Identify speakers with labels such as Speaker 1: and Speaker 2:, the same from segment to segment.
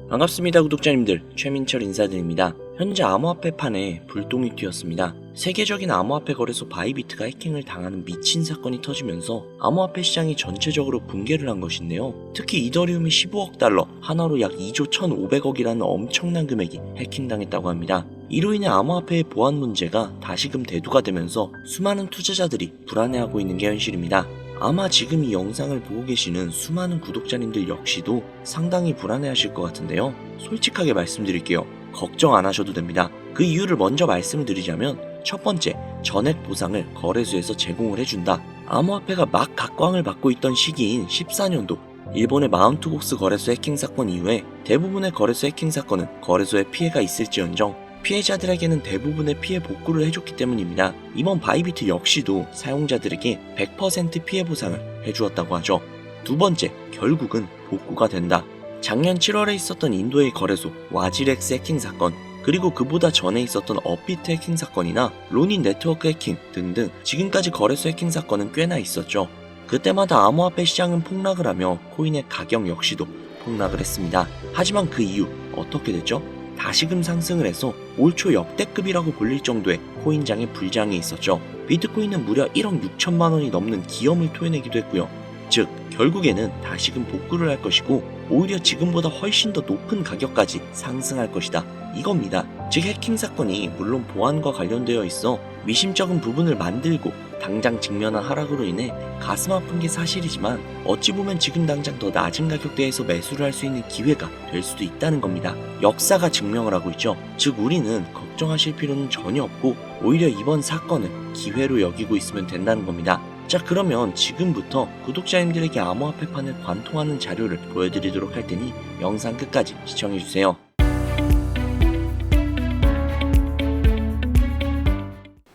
Speaker 1: 반갑습니다 구독자님들, 최민철 인사드립니다. 현재 암호화폐판에 불똥이 튀었습니다. 세계적인 암호화폐 거래소 바이비트가 해킹을 당하는 미친 사건이 터지면서 암호화폐 시장이 전체적으로 붕괴를 한 것인데요. 특히 이더리움이 15억 달러, 하나로 약 2조 1,500억이라는 엄청난 금액이 해킹당했다고 합니다. 이로 인해 암호화폐의 보안 문제가 다시금 대두가 되면서 수많은 투자자들이 불안해하고 있는 게 현실입니다. 아마 지금 이 영상을 보고 계시는 수많은 구독자님들 역시도 상당히 불안해하실 것 같은데요. 솔직하게 말씀드릴게요. 걱정 안 하셔도 됩니다. 그 이유를 먼저 말씀을 드리자면, 첫 번째, 전액 보상을 거래소에서 제공을 해준다. 암호화폐가 막 각광을 받고 있던 시기인 14년도 일본의 마운트곡스 거래소 해킹 사건 이후에 대부분의 거래소 해킹 사건은 거래소에 피해가 있을지언정 피해자들에게는 대부분의 피해 복구를 해줬기 때문입니다. 이번 바이비트 역시도 사용자들에게 100% 피해 보상을 해주었다고 하죠. 두 번째, 결국은 복구가 된다. 작년 7월에 있었던 인도의 거래소 와지렉스 해킹 사건, 그리고 그보다 전에 있었던 업비트 해킹 사건이나 로닌 네트워크 해킹 등등 지금까지 거래소 해킹 사건은 꽤나 있었죠. 그때마다 암호화폐 시장은 폭락을 하며 코인의 가격 역시도 폭락을 했습니다. 하지만 그 이후 어떻게 됐죠? 다시금 상승을 해서 올 초 역대급이라고 불릴 정도의 코인장의 불장이 있었죠. 비트코인은 무려 1억 6천만 원이 넘는 기염을 토해내기도 했고요. 즉 결국에는 다시금 복구를 할 것이고 오히려 지금보다 훨씬 더 높은 가격까지 상승할 것이다, 이겁니다. 즉 해킹 사건이 물론 보안과 관련되어 있어 미심쩍은 부분을 만들고 당장 직면한 하락으로 인해 가슴 아픈 게 사실이지만, 어찌 보면 지금 당장 더 낮은 가격대에서 매수를 할 수 있는 기회가 될 수도 있다는 겁니다. 역사가 증명을 하고 있죠. 즉 우리는 걱정하실 필요는 전혀 없고 오히려 이번 사건을 기회로 여기고 있으면 된다는 겁니다. 자, 그러면 지금부터 구독자님들에게 암호화폐판을 관통하는 자료를 보여드리도록 할 테니 영상 끝까지 시청해주세요.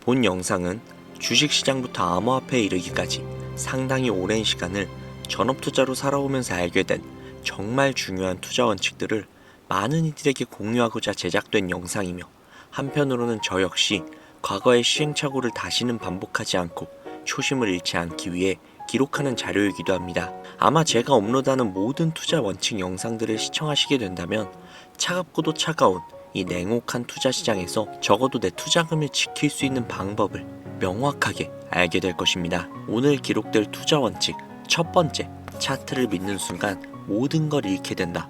Speaker 1: 본 영상은 주식시장부터 암호화폐에 이르기까지 상당히 오랜 시간을 전업투자로 살아오면서 알게 된 정말 중요한 투자 원칙들을 많은 이들에게 공유하고자 제작된 영상이며, 한편으로는 저 역시 과거의 시행착오를 다시는 반복하지 않고 초심을 잃지 않기 위해 기록하는 자료이기도 합니다. 아마 제가 업로드하는 모든 투자 원칙 영상들을 시청하시게 된다면 차갑고도 차가운 이 냉혹한 투자 시장에서 적어도 내 투자금을 지킬 수 있는 방법을 명확하게 알게 될 것입니다. 오늘 기록될 투자 원칙 첫 번째, 차트를 믿는 순간 모든 걸 잃게 된다.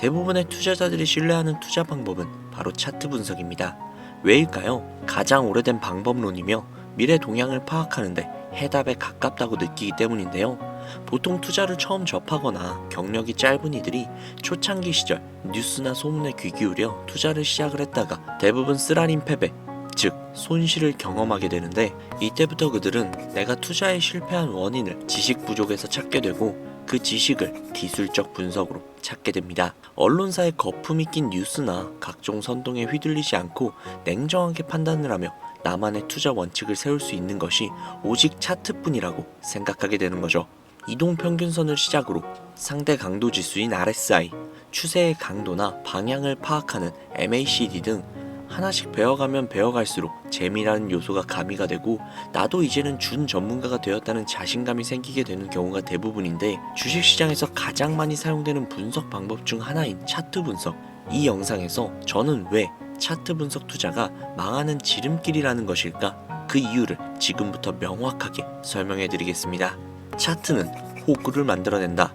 Speaker 1: 대부분의 투자자들이 신뢰하는 투자 방법은 바로 차트 분석입니다. 왜일까요? 가장 오래된 방법론이며 미래 동향을 파악하는데 해답에 가깝다고 느끼기 때문인데요. 보통 투자를 처음 접하거나 경력이 짧은 이들이 초창기 시절 뉴스나 소문에 귀 기울여 투자를 시작을 했다가 대부분 쓰라린 패배, 즉 손실을 경험하게 되는데, 이때부터 그들은 내가 투자에 실패한 원인을 지식 부족에서 찾게 되고 그 지식을 기술적 분석으로 찾게 됩니다. 언론사의 거품이 낀 뉴스나 각종 선동에 휘둘리지 않고 냉정하게 판단을 하며 나만의 투자 원칙을 세울 수 있는 것이 오직 차트뿐이라고 생각하게 되는 거죠. 이동평균선을 시작으로 상대 강도 지수인 RSI, 추세의 강도나 방향을 파악하는 MACD 등 하나씩 배워가면 배워갈수록 재미라는 요소가 가미가 되고 나도 이제는 준 전문가가 되었다는 자신감이 생기게 되는 경우가 대부분인데, 주식시장에서 가장 많이 사용되는 분석 방법 중 하나인 차트 분석, 이 영상에서 저는 왜 차트 분석 투자가 망하는 지름길이라는 것일까? 그 이유를 지금부터 명확하게 설명해 드리겠습니다. 차트는 호구를 만들어낸다.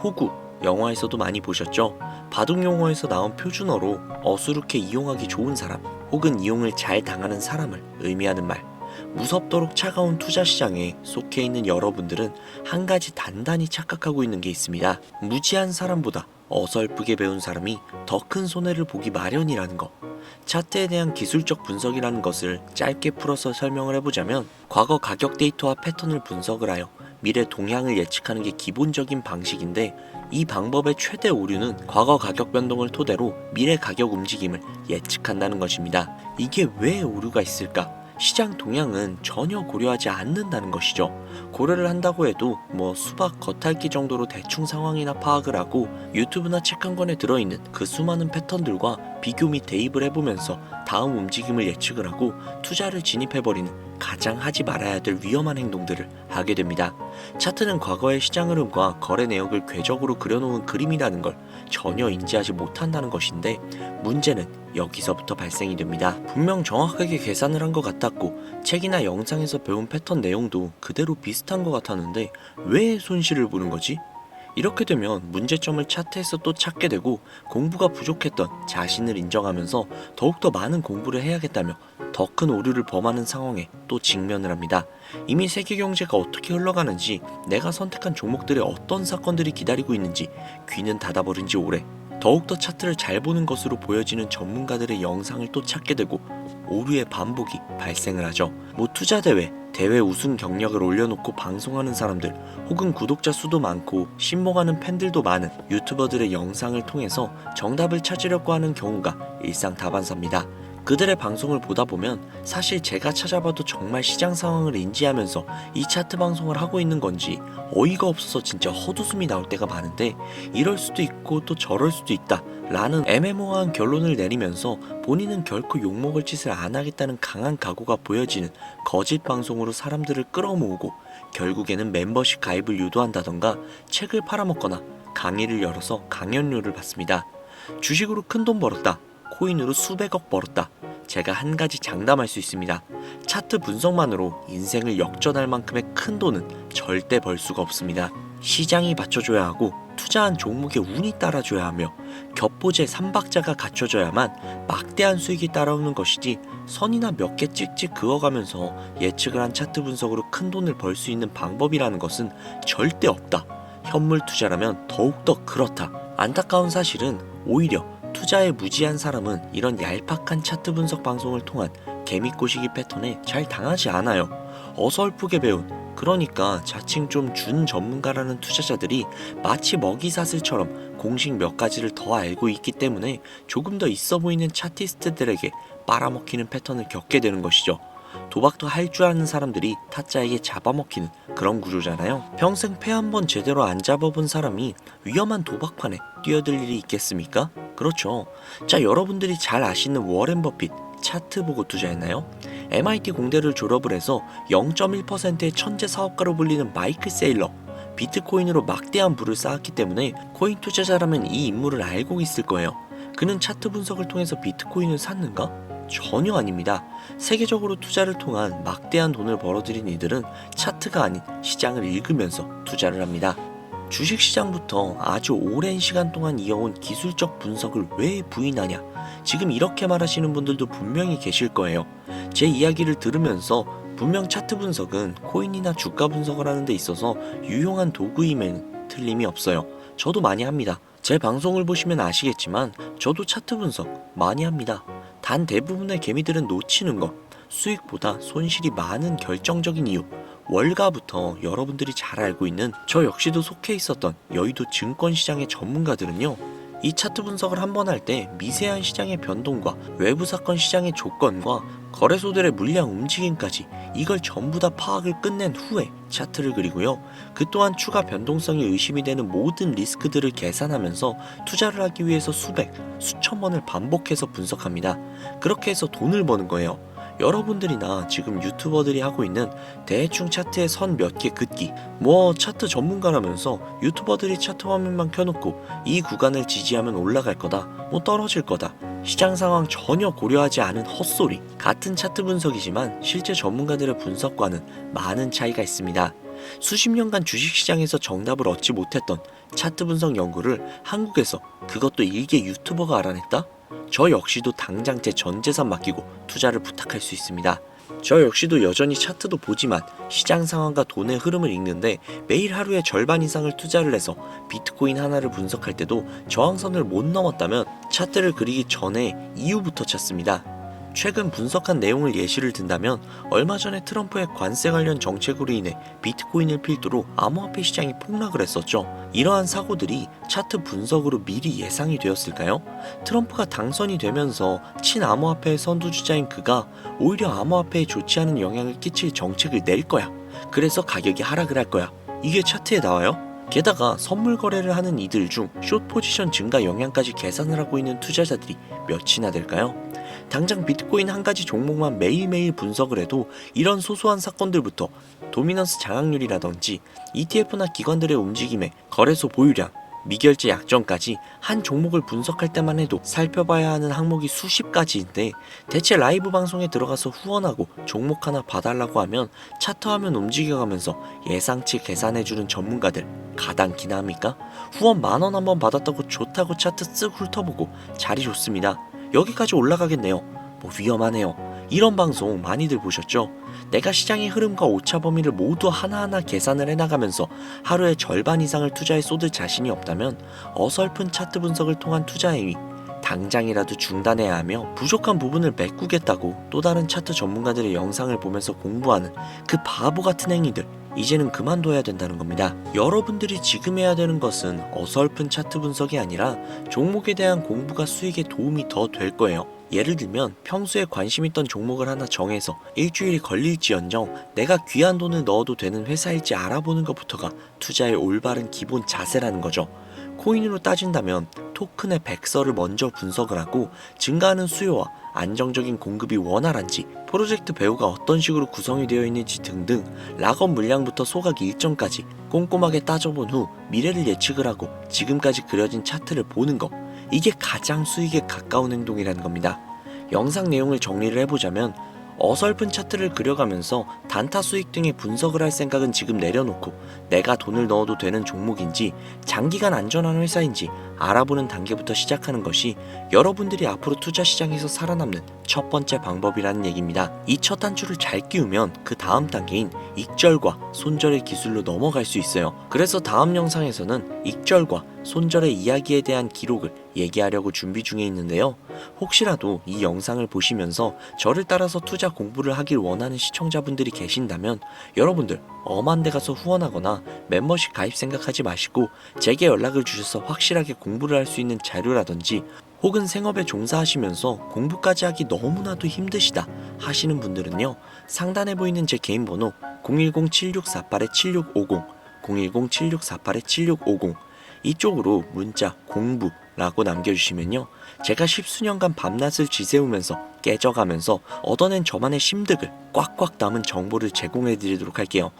Speaker 1: 호구, 영화에서도 많이 보셨죠? 바둑 용어에서 나온 표준어로 어수룩해 이용하기 좋은 사람 혹은 이용을 잘 당하는 사람을 의미하는 말. 무섭도록 차가운 투자 시장에 속해 있는 여러분들은 한 가지 단단히 착각하고 있는 게 있습니다. 무지한 사람보다 어설프게 배운 사람이 더 큰 손해를 보기 마련이라는 것. 차트에 대한 기술적 분석이라는 것을 짧게 풀어서 설명을 해보자면, 과거 가격 데이터와 패턴을 분석을 하여 미래 동향을 예측하는 게 기본적인 방식인데, 이 방법의 최대 오류는 과거 가격 변동을 토대로 미래 가격 움직임을 예측한다는 것입니다. 이게 왜 오류가 있을까? 시장 동향은 전혀 고려하지 않는다는 것이죠. 고려를 한다고 해도 수박 겉핥기 정도로 대충 상황이나 파악을 하고 유튜브나 책 한 권에 들어있는 그 수많은 패턴들과 비교 및 대입을 해보면서 다음 움직임을 예측을 하고 투자를 진입해버리는 가장 하지 말아야 될 위험한 행동들을 하게 됩니다. 차트는 과거의 시장 흐름과 거래 내역을 궤적으로 그려놓은 그림이라는 걸 전혀 인지하지 못한다는 것인데, 문제는 여기서부터 발생이 됩니다. 분명 정확하게 계산을 한 것 같았고 책이나 영상에서 배운 패턴 내용도 그대로 비슷한 것 같았는데 왜 손실을 보는 거지? 이렇게 되면 문제점을 차트에서 또 찾게 되고, 공부가 부족했던 자신을 인정하면서 더욱더 많은 공부를 해야겠다며 더 큰 오류를 범하는 상황에 또 직면을 합니다. 이미 세계 경제가 어떻게 흘러가는지, 내가 선택한 종목들의 어떤 사건들이 기다리고 있는지 귀는 닫아버린 지 오래. 더욱더 차트를 잘 보는 것으로 보여지는 전문가들의 영상을 또 찾게 되고 오류의 반복이 발생을 하죠. 투자 대회 우승 경력을 올려놓고 방송하는 사람들, 혹은 구독자 수도 많고 신봉하는 팬들도 많은 유튜버들의 영상을 통해서 정답을 찾으려고 하는 경우가 일상다반사입니다. 그들의 방송을 보다 보면 사실 제가 찾아봐도 정말 시장 상황을 인지하면서 이 차트 방송을 하고 있는 건지 어이가 없어서 진짜 헛웃음이 나올 때가 많은데, 이럴 수도 있고 또 저럴 수도 있다 라는 애매모호한 결론을 내리면서 본인은 결코 욕먹을 짓을 안 하겠다는 강한 각오가 보여지는 거짓 방송으로 사람들을 끌어모으고, 결국에는 멤버십 가입을 유도한다던가 책을 팔아먹거나 강의를 열어서 강연료를 받습니다. 주식으로 큰돈 벌었다, 코인으로 수백억 벌었다. 제가 한 가지 장담할 수 있습니다. 차트 분석만으로 인생을 역전할 만큼의 큰 돈은 절대 벌 수가 없습니다. 시장이 받쳐줘야 하고 투자한 종목의 운이 따라줘야 하며 겹보제 3박자가 갖춰져야만 막대한 수익이 따라오는 것이지, 선이나 몇 개 찍찍 그어가면서 예측을 한 차트 분석으로 큰 돈을 벌 수 있는 방법이라는 것은 절대 없다. 현물 투자라면 더욱더 그렇다. 안타까운 사실은 오히려 투자에 무지한 사람은 이런 얄팍한 차트 분석 방송을 통한 개미꼬시기 패턴에 잘 당하지 않아요. 어설프게 배운, 그러니까 자칭 좀 준 전문가라는 투자자들이 마치 먹이사슬처럼 공식 몇 가지를 더 알고 있기 때문에 조금 더 있어 보이는 차티스트들에게 빨아먹히는 패턴을 겪게 되는 것이죠. 도박도 할 줄 아는 사람들이 타짜에게 잡아먹히는 그런 구조잖아요. 평생 패 한 번 제대로 안 잡아본 사람이 위험한 도박판에 뛰어들 일이 있겠습니까? 그렇죠. 자, 여러분들이 잘 아시는 워렌 버핏, 차트 보고 투자했나요? MIT 공대를 졸업을 해서 0.1%의 천재 사업가로 불리는 마이클 세일러, 비트코인으로 막대한 부를 쌓았기 때문에 코인 투자자라면 이 인물을 알고 있을 거예요. 그는 차트 분석을 통해서 비트코인을 샀는가? 전혀 아닙니다. 세계적으로 투자를 통한 막대한 돈을 벌어들인 이들은 차트가 아닌 시장을 읽으면서 투자를 합니다. 주식시장부터 아주 오랜 시간 동안 이어온 기술적 분석을 왜 부인하냐? 지금 이렇게 말하시는 분들도 분명히 계실 거예요. 제 이야기를 들으면서 분명 차트 분석은 코인이나 주가 분석을 하는 데 있어서 유용한 도구임에는 틀림이 없어요. 저도 많이 합니다. 제 방송을 보시면 아시겠지만 저도 차트 분석 많이 합니다. 단 대부분의 개미들은 놓치는 것, 수익보다 손실이 많은 결정적인 이유, 월가부터 여러분들이 잘 알고 있는 저 역시도 속해 있었던 여의도 증권시장의 전문가들은요, 이 차트 분석을 한번 할 때 미세한 시장의 변동과 외부 사건 시장의 조건과 거래소들의 물량 움직임까지 이걸 전부 다 파악을 끝낸 후에 차트를 그리고요, 그 또한 추가 변동성이 의심이 되는 모든 리스크들을 계산하면서 투자를 하기 위해서 수백, 수천 번을 반복해서 분석합니다. 그렇게 해서 돈을 버는 거예요. 여러분들이나 지금 유튜버들이 하고 있는 대충 차트에 선 몇 개 긋기, 차트 전문가라면서 유튜버들이 차트 화면만 켜놓고 이 구간을 지지하면 올라갈 거다, 떨어질 거다, 시장 상황 전혀 고려하지 않은 헛소리. 같은 차트 분석이지만 실제 전문가들의 분석과는 많은 차이가 있습니다. 수십 년간 주식시장에서 정답을 얻지 못했던 차트 분석 연구를 한국에서, 그것도 일개 유튜버가 알아냈다? 저 역시도 당장 제 전 재산 맡기고 투자를 부탁할 수 있습니다. 저 역시도 여전히 차트도 보지만 시장 상황과 돈의 흐름을 읽는데 매일 하루에 절반 이상을 투자를 해서 비트코인 하나를 분석할 때도 저항선을 못 넘었다면 차트를 그리기 전에 이유부터 찾습니다. 최근 분석한 내용을 예시를 든다면 얼마 전에 트럼프의 관세 관련 정책으로 인해 비트코인을 필두로 암호화폐 시장이 폭락을 했었죠. 이러한 사고들이 차트 분석으로 미리 예상이 되었을까요? 트럼프가 당선이 되면서 친암호화폐의 선두주자인 그가 오히려 암호화폐에 좋지 않은 영향을 끼칠 정책을 낼 거야. 그래서 가격이 하락을 할 거야. 이게 차트에 나와요? 게다가 선물 거래를 하는 이들 중 숏 포지션 증가 영향까지 계산을 하고 있는 투자자들이 몇이나 될까요? 당장 비트코인 한 가지 종목만 매일매일 분석을 해도 이런 소소한 사건들부터 도미넌스 장악률이라든지 ETF나 기관들의 움직임에 거래소 보유량, 미결제 약정까지 한 종목을 분석할 때만 해도 살펴봐야 하는 항목이 수십 가지인데, 대체 라이브 방송에 들어가서 후원하고 종목 하나 봐달라고 하면 차트화면 움직여가면서 예상치 계산해주는 전문가들 가당키나 합니까? 후원 10,000원 한번 받았다고 좋다고 차트 쓱 훑어보고 자리 좋습니다, 여기까지 올라가겠네요, 뭐 위험하네요, 이런 방송 많이들 보셨죠? 내가 시장의 흐름과 오차 범위를 모두 하나하나 계산을 해나가면서 하루에 절반 이상을 투자에 쏟을 자신이 없다면 어설픈 차트 분석을 통한 투자 행위 당장이라도 중단해야 하며, 부족한 부분을 메꾸겠다고 또 다른 차트 전문가들의 영상을 보면서 공부하는 그 바보 같은 행위들 이제는 그만둬야 된다는 겁니다. 여러분들이 지금 해야 되는 것은 어설픈 차트 분석이 아니라 종목에 대한 공부가 수익에 도움이 더 될 거예요. 예를 들면 평소에 관심 있던 종목을 하나 정해서 일주일이 걸릴지언정 내가 귀한 돈을 넣어도 되는 회사일지 알아보는 것부터가 투자의 올바른 기본 자세라는 거죠. 코인으로 따진다면 토큰의 백서를 먼저 분석을 하고 증가하는 수요와 안정적인 공급이 원활한지, 프로젝트 배후가 어떤 식으로 구성이 되어 있는지 등등 락업 물량부터 소각 일정까지 꼼꼼하게 따져본 후 미래를 예측을 하고 지금까지 그려진 차트를 보는 것, 이게 가장 수익에 가까운 행동이라는 겁니다. 영상 내용을 정리를 해보자면, 어설픈 차트를 그려가면서 단타 수익 등의 분석을 할 생각은 지금 내려놓고 내가 돈을 넣어도 되는 종목인지 장기간 안전한 회사인지 알아보는 단계부터 시작하는 것이 여러분들이 앞으로 투자 시장에서 살아남는 첫 번째 방법이라는 얘기입니다. 이 첫 단추를 잘 끼우면 그 다음 단계인 익절과 손절의 기술로 넘어갈 수 있어요. 그래서 다음 영상에서는 익절과 손절의 이야기에 대한 기록을 얘기하려고 준비 중에 있는데요. 혹시라도 이 영상을 보시면서 저를 따라서 투자 공부를 하길 원하는 시청자분들이 계신다면 여러분들 엄한 데 가서 후원하거나 멤버십 가입 생각하지 마시고 제게 연락을 주셔서 확실하게 공부를 할 수 있는 자료라든지, 혹은 생업에 종사하시면서 공부까지 하기 너무나도 힘드시다 하시는 분들은요, 상단에 보이는 제 개인 번호 010-7648-7650 010-7648-7650 이쪽으로 문자 공부라고 남겨주시면요, 제가 십수년간 밤낮을 지새우면서 깨져가면서 얻어낸 저만의 심득을 꽉꽉 담은 정보를 제공해드리도록 할게요.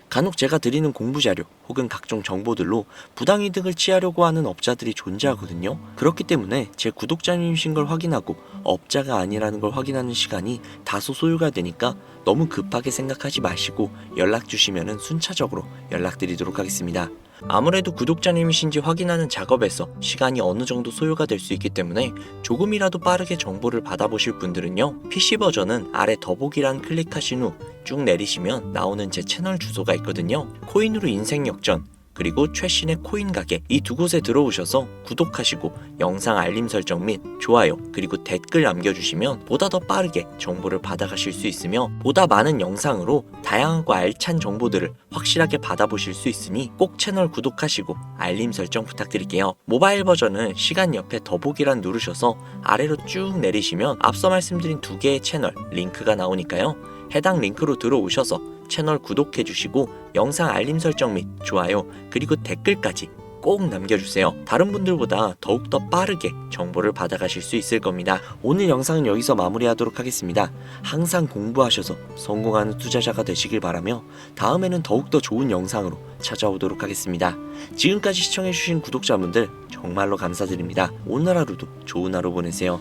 Speaker 1: 간혹 제가 드리는 공부자료 혹은 각종 정보들로 부당이득을 취하려고 하는 업자들이 존재하거든요. 그렇기 때문에 제 구독자님이신 걸 확인하고 업자가 아니라는 걸 확인하는 시간이 다소 소요가 되니까 너무 급하게 생각하지 마시고 연락 주시면 순차적으로 연락드리도록 하겠습니다. 아무래도 구독자님이신지 확인하는 작업에서 시간이 어느 정도 소요가 될 수 있기 때문에 조금이라도 빠르게 정보를 받아보실 분들은요, PC 버전은 아래 더보기란 클릭하신 후 쭉 내리시면 나오는 제 채널 주소가 있거든요. 코인으로 인생 역전, 그리고 최신의 코인 가게, 이 두 곳에 들어오셔서 구독하시고 영상 알림 설정 및 좋아요 그리고 댓글 남겨주시면 보다 더 빠르게 정보를 받아가실 수 있으며, 보다 많은 영상으로 다양하고 알찬 정보들을 확실하게 받아보실 수 있으니 꼭 채널 구독하시고 알림 설정 부탁드릴게요. 모바일 버전은 시간 옆에 더보기란 누르셔서 아래로 쭉 내리시면 앞서 말씀드린 두 개의 채널 링크가 나오니까요, 해당 링크로 들어오셔서 채널 구독해주시고 영상 알림 설정 및 좋아요 그리고 댓글까지 꼭 남겨주세요. 다른 분들보다 더욱더 빠르게 정보를 받아가실 수 있을 겁니다. 오늘 영상은 여기서 마무리하도록 하겠습니다. 항상 공부하셔서 성공하는 투자자가 되시길 바라며 다음에는 더욱더 좋은 영상으로 찾아오도록 하겠습니다. 지금까지 시청해주신 구독자분들 정말로 감사드립니다. 오늘 하루도 좋은 하루 보내세요.